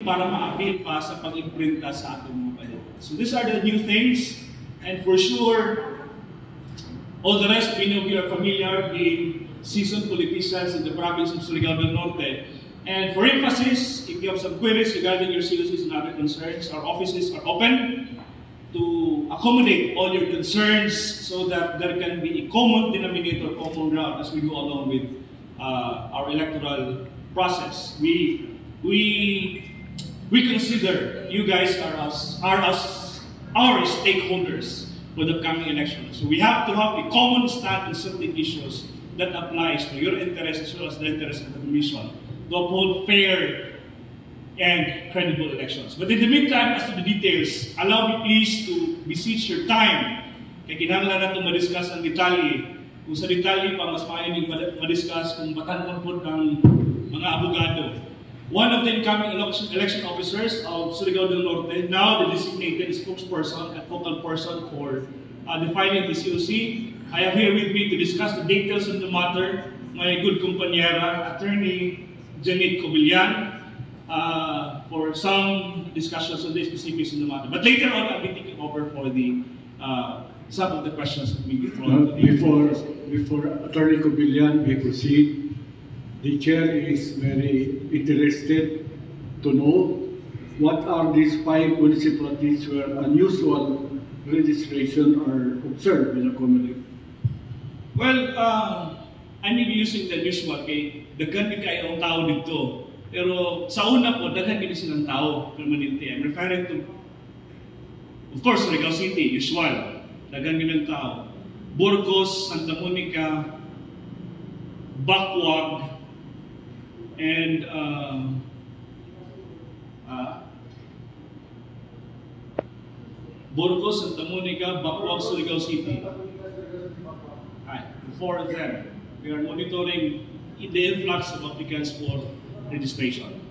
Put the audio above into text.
para ma-appeal pa sa pag-imprinta sa atong mga balita. So these are the new things, and for sure, all the rest, many of you are familiar being seasoned politicians in the province of Surigao del Norte. And for emphasis, if you have some queries regarding your COCs and other concerns, our offices are open to accommodate all your concerns so that there can be a common denominator, common ground as we go along with our electoral process. We consider you guys are our stakeholders for the coming election. So we have to have a common stand on certain issues that applies to your interests as well as the interests of the Commission to uphold fair and credible elections. But in the meantime, as to the details, allow me please to beseech your time. Kaya kinahanglan na itong madiscuss ang detalye. Kung sa detalye pa, mas maayon yung madiscuss kung batan po ng mga abogado. One of the incoming election officers of Surigao del Norte, now the designated spokesperson and focal person for defining the COC. I have here with me to discuss the details of the matter, my good compañera, Attorney Janet Cobillan, for some discussions on the specifics in the matter. But later on, I'll be taking over for the some of the questions that we before Attorney Cobillan may proceed. The chair is very interested to know what are these 5 municipalities where unusual registration are observed in the community. Well, I may be using the usual kay daghan mi kay ang tao dito. Pero sa una po, daghan gini silang tao permanente. I'm referring to, of course, Surigao City, usual. Daghan gini tao. Burgos, Santa Monica, Bacuag, and Burgos, Santa Monica, Bacuag, Surigao City. Right, the 4 of them. We are monitoring the influx of applicants for registration.